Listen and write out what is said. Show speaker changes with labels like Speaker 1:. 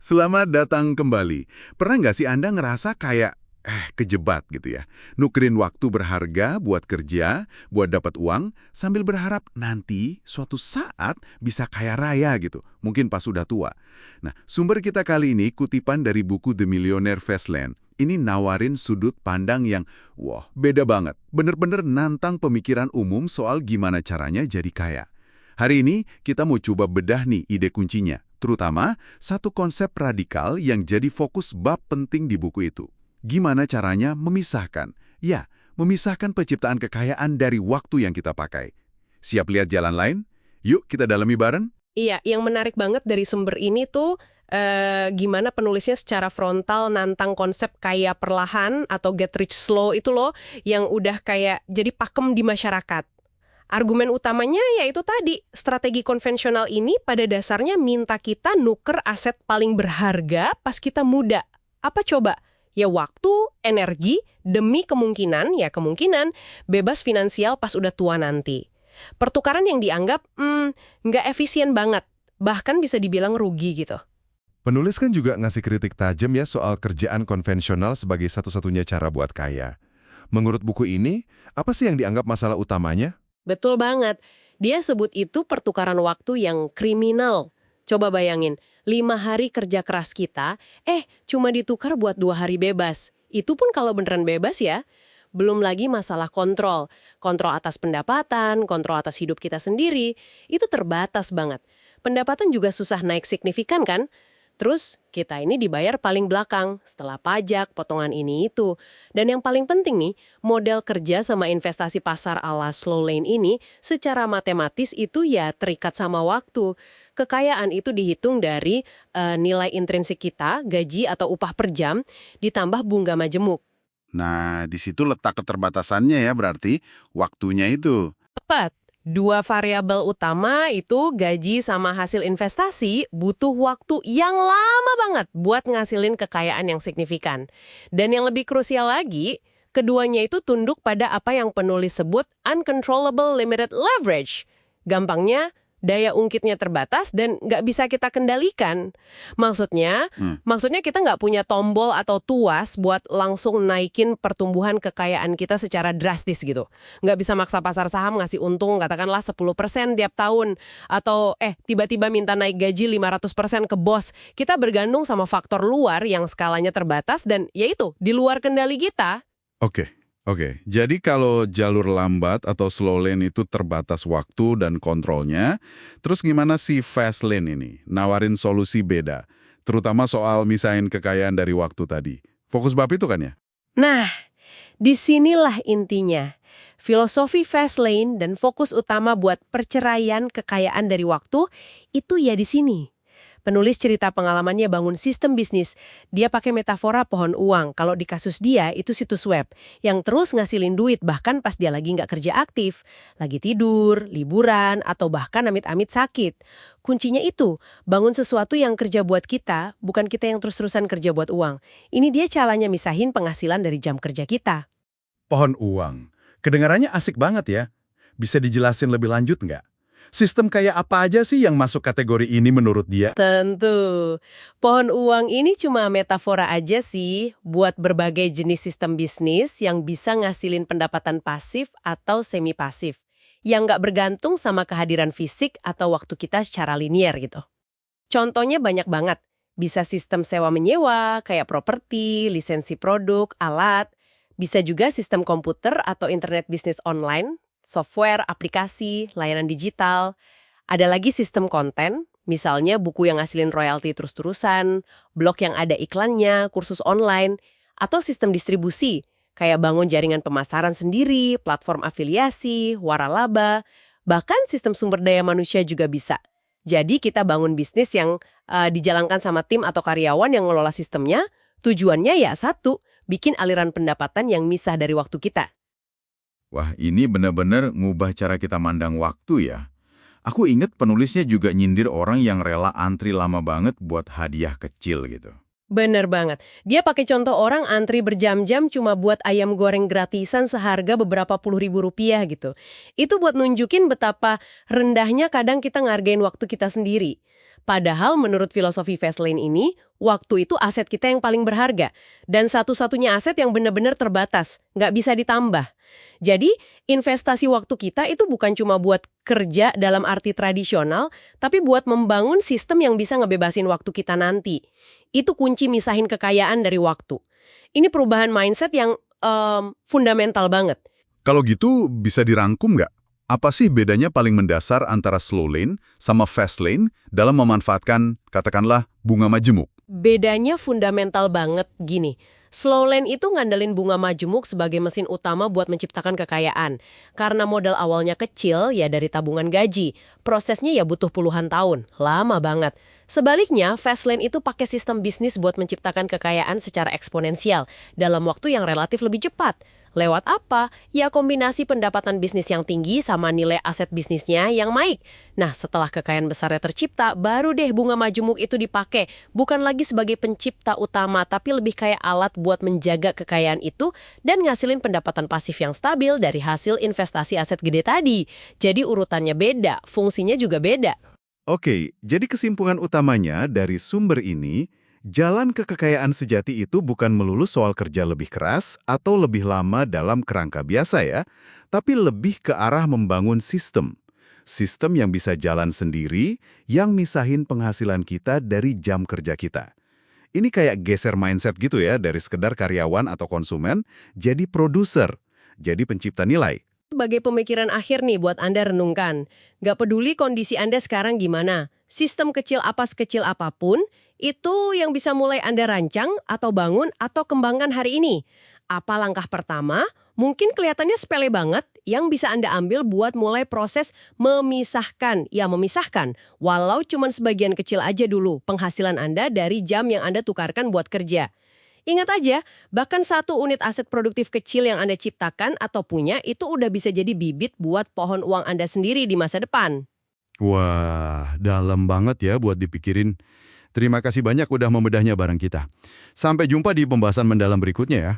Speaker 1: Selamat datang kembali. Pernah nggak sih Anda ngerasa kayak, kejebat gitu ya? Nukerin waktu berharga buat kerja, buat dapat uang, sambil berharap nanti suatu saat bisa kaya raya gitu. Mungkin pas sudah tua. Nah, sumber kita kali ini kutipan dari buku The Millionaire Fastland. Ini nawarin sudut pandang yang, wah, beda banget. Bener-bener nantang pemikiran umum soal gimana caranya jadi kaya. Hari ini kita mau coba bedah nih ide kuncinya, terutama satu konsep radikal yang jadi fokus bab penting di buku itu. Gimana caranya memisahkan? Ya, memisahkan penciptaan kekayaan dari waktu yang kita pakai. Siap lihat jalan lain? Yuk kita dalami bareng.
Speaker 2: Iya, yang menarik banget dari sumber ini tuh gimana penulisnya secara frontal nantang konsep kaya perlahan atau get rich slow itu loh, yang udah kayak jadi pakem di masyarakat. Argumen utamanya yaitu tadi, strategi konvensional ini pada dasarnya minta kita nuker aset paling berharga pas kita muda. Apa coba? Ya waktu, energi, demi kemungkinan bebas finansial pas udah tua nanti. Pertukaran yang dianggap nggak efisien banget, bahkan bisa dibilang rugi gitu.
Speaker 3: Penulis kan juga ngasih kritik tajam ya soal kerjaan konvensional sebagai satu-satunya cara buat kaya. Menurut buku ini, apa sih yang dianggap masalah utamanya?
Speaker 2: Betul banget. Dia sebut itu pertukaran waktu yang kriminal. Coba bayangin, 5 hari kerja keras kita, cuma ditukar buat 2 hari bebas. Itu pun kalau beneran bebas ya. Belum lagi masalah kontrol. Kontrol atas pendapatan, kontrol atas hidup kita sendiri, itu terbatas banget. Pendapatan juga susah naik signifikan kan? Terus kita ini dibayar paling belakang, setelah pajak, potongan ini itu. Dan yang paling penting nih, model kerja sama investasi pasar ala slow lane ini secara matematis itu ya terikat sama waktu. Kekayaan itu dihitung dari nilai intrinsik kita, gaji atau upah per jam, ditambah bunga majemuk.
Speaker 1: Nah, di situ letak keterbatasannya ya berarti, waktunya itu.
Speaker 2: Tepat. Dua variabel utama itu gaji sama hasil investasi butuh waktu yang lama banget buat ngasilin kekayaan yang signifikan. Dan yang lebih krusial lagi, keduanya itu tunduk pada apa yang penulis sebut uncontrollable limited leverage. Gampangnya, daya ungkitnya terbatas dan nggak bisa kita kendalikan. Maksudnya kita nggak punya tombol atau tuas buat langsung naikin pertumbuhan kekayaan kita secara drastis gitu. Nggak bisa maksa pasar saham ngasih untung katakanlah 10% tiap tahun. Atau tiba-tiba minta naik gaji 500% ke bos. Kita bergantung sama faktor luar yang skalanya terbatas dan yaitu di luar kendali kita.
Speaker 1: Oke. Jadi kalau jalur lambat atau slow lane itu terbatas waktu dan kontrolnya, terus gimana si fast lane ini? Nawarin solusi beda, terutama soal misahin kekayaan dari waktu tadi. Fokus bab itu kan ya?
Speaker 2: Nah, disinilah intinya. Filosofi fast lane dan fokus utama buat perceraian kekayaan dari waktu itu ya di sini. Penulis cerita pengalamannya bangun sistem bisnis. Dia pakai metafora pohon uang. Kalau di kasus dia, itu situs web. Yang terus ngasilin duit bahkan pas dia lagi nggak kerja aktif. Lagi tidur, liburan, atau bahkan amit-amit sakit. Kuncinya itu, bangun sesuatu yang kerja buat kita, bukan kita yang terus-terusan kerja buat uang. Ini dia caranya misahin penghasilan dari jam kerja kita.
Speaker 3: Pohon uang. Kedengarannya asik banget ya. Bisa dijelasin lebih lanjut nggak? Sistem kayak apa aja sih yang masuk kategori ini menurut dia?
Speaker 2: Tentu. Pohon uang ini cuma metafora aja sih buat berbagai jenis sistem bisnis yang bisa ngasilin pendapatan pasif atau semi pasif. Yang nggak bergantung sama kehadiran fisik atau waktu kita secara linier gitu. Contohnya banyak banget. Bisa sistem sewa-menyewa, kayak properti, lisensi produk, alat. Bisa juga sistem komputer atau internet bisnis online, software, aplikasi, layanan digital. Ada lagi sistem konten, misalnya buku yang ngasilin royalti terus-terusan, blog yang ada iklannya, kursus online, atau sistem distribusi, kayak bangun jaringan pemasaran sendiri, platform afiliasi, waralaba, bahkan sistem sumber daya manusia juga bisa. Jadi kita bangun bisnis yang dijalankan sama tim atau karyawan yang ngelola sistemnya, tujuannya ya satu, bikin aliran pendapatan yang misah dari waktu kita.
Speaker 1: Wah, ini benar-benar ngubah cara kita mandang waktu ya. Aku inget penulisnya juga nyindir orang yang rela antri lama banget buat hadiah kecil gitu.
Speaker 2: Bener banget. Dia pakai contoh orang antri berjam-jam cuma buat ayam goreng gratisan seharga beberapa puluh ribu rupiah gitu. Itu buat nunjukin betapa rendahnya kadang kita ngargain waktu kita sendiri. Padahal menurut filosofi Fastlane ini, waktu itu aset kita yang paling berharga. Dan satu-satunya aset yang benar-benar terbatas, nggak bisa ditambah. Jadi, investasi waktu kita itu bukan cuma buat kerja dalam arti tradisional, tapi buat membangun sistem yang bisa ngebebasin waktu kita nanti. Itu kunci misahin kekayaan dari waktu. Ini perubahan mindset yang fundamental banget.
Speaker 1: Kalau gitu bisa dirangkum nggak? Apa sih bedanya paling mendasar antara slow lane sama fast lane dalam memanfaatkan, katakanlah, bunga majemuk?
Speaker 2: Bedanya fundamental banget gini. Slow lane itu ngandelin bunga majemuk sebagai mesin utama buat menciptakan kekayaan. Karena modal awalnya kecil, ya dari tabungan gaji. Prosesnya ya butuh puluhan tahun. Lama banget. Sebaliknya, fast lane itu pakai sistem bisnis buat menciptakan kekayaan secara eksponensial dalam waktu yang relatif lebih cepat. Lewat apa? Ya kombinasi pendapatan bisnis yang tinggi sama nilai aset bisnisnya yang naik. Nah, setelah kekayaan besarnya tercipta, baru deh bunga majemuk itu dipakai. Bukan lagi sebagai pencipta utama, tapi lebih kayak alat buat menjaga kekayaan itu dan ngasilin pendapatan pasif yang stabil dari hasil investasi aset gede tadi. Jadi urutannya beda, fungsinya juga beda.
Speaker 4: Oke, jadi kesimpulan utamanya dari sumber ini, jalan ke kekayaan sejati itu bukan melulu soal kerja lebih keras atau lebih lama dalam kerangka biasa ya, tapi lebih ke arah membangun sistem. Sistem yang bisa jalan sendiri, yang misahin penghasilan kita dari jam kerja kita. Ini kayak geser mindset gitu ya, dari sekedar karyawan atau konsumen, jadi produser, jadi pencipta nilai.
Speaker 2: Sebagai pemikiran akhir nih buat Anda renungkan. Nggak peduli kondisi Anda sekarang gimana, sistem kecil apa sekecil apapun, itu yang bisa mulai Anda rancang atau bangun atau kembangkan hari ini. Apa langkah pertama? Mungkin kelihatannya sepele banget yang bisa Anda ambil buat mulai proses memisahkan. Ya, memisahkan. Walau cuma sebagian kecil aja dulu penghasilan Anda dari jam yang Anda tukarkan buat kerja. Ingat aja, bahkan satu unit aset produktif kecil yang Anda ciptakan atau punya itu udah bisa jadi bibit buat pohon uang Anda sendiri di masa depan.
Speaker 3: Wah, dalam banget ya buat dipikirin. Terima kasih banyak udah membedahnya bareng kita. Sampai jumpa di pembahasan mendalam berikutnya ya.